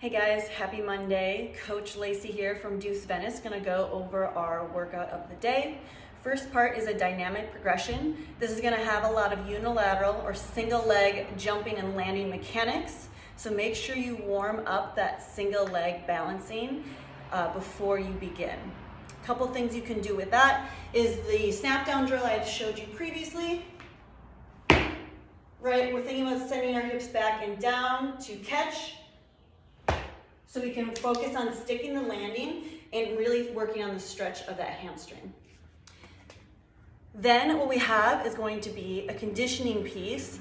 Hey guys, happy Monday. Coach Lacey here from Deuce Venice, gonna go over our workout of the day. First part is a dynamic progression. This is gonna have a lot of unilateral or single leg jumping and landing mechanics. So make sure you warm up that single leg balancing before you begin. A couple things you can do with that is the snap down drill I had showed you previously. Right, we're thinking about sending our hips back and down to catch. So we can focus on sticking the landing and really working on the stretch of that hamstring. Then what we have is going to be a conditioning piece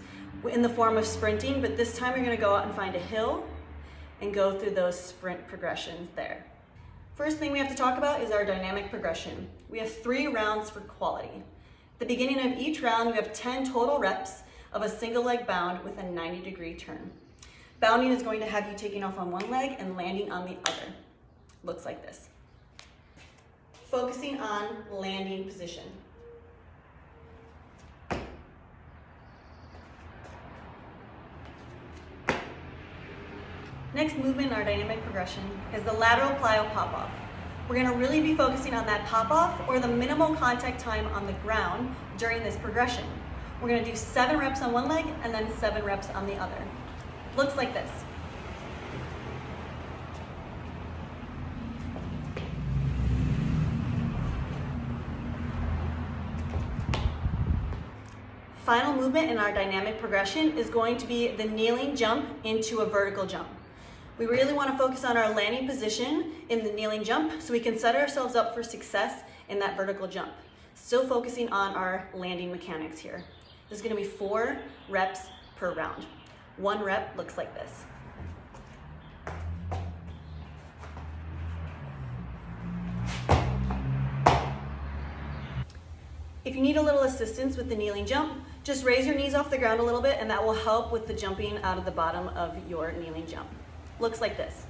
in the form of sprinting, but this time you're going to go out and find a hill and go through those sprint progressions there. First thing we have to talk about is our dynamic progression. We have 3 rounds for quality. At the beginning of each round, we have 10 total reps of a single leg bound with a 90-degree turn. Bounding is going to have you taking off on one leg and landing on the other. Looks like this. Focusing on landing position. Next movement in our dynamic progression is the lateral plyo pop off. We're going to really be focusing on that pop off or the minimal contact time on the ground during this progression. We're going to do 7 reps on one leg and then 7 reps on the other. Looks like this. Final movement in our dynamic progression is going to be the kneeling jump into a vertical jump. We really want to focus on our landing position in the kneeling jump so we can set ourselves up for success in that vertical jump. Still focusing on our landing mechanics here. This is going to be 4 reps per round. 1 rep looks like this. If you need a little assistance with the kneeling jump, just raise your knees off the ground a little bit and that will help with the jumping out of the bottom of your kneeling jump. Looks like this.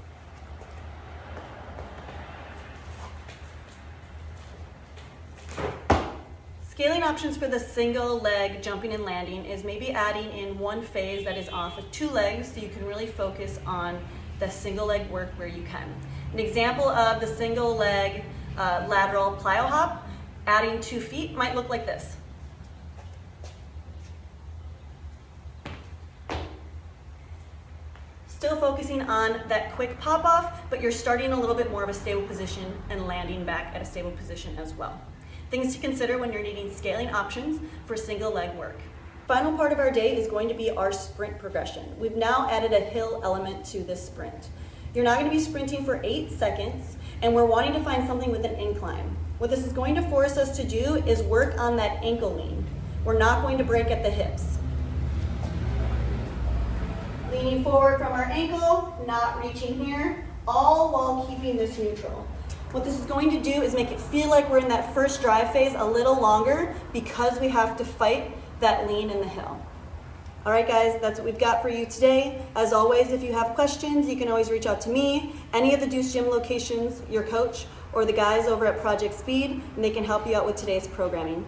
Scaling options for the single leg jumping and landing is maybe adding in 1 phase that is off of 2 legs so you can really focus on the single leg work where you can. An example of the single leg lateral plyo hop, adding 2 feet might look like this. Still focusing on that quick pop off, but you're starting a little bit more of a stable position and landing back at a stable position as well. Things to consider when you're needing scaling options for single leg work. Final part of our day is going to be our sprint progression. We've now added a hill element to this sprint. You're now going to be sprinting for 8 seconds, and we're wanting to find something with an incline. What this is going to force us to do is work on that ankle lean. We're not going to break at the hips. Leaning forward from our ankle, not reaching here, all while keeping this neutral. What this is going to do is make it feel like we're in that first drive phase a little longer because we have to fight that lean in the hill. All right, guys, that's what we've got for you today. As always, if you have questions, you can always reach out to me, any of the Deuce Gym locations, your coach, or the guys over at Project Speed, and they can help you out with today's programming.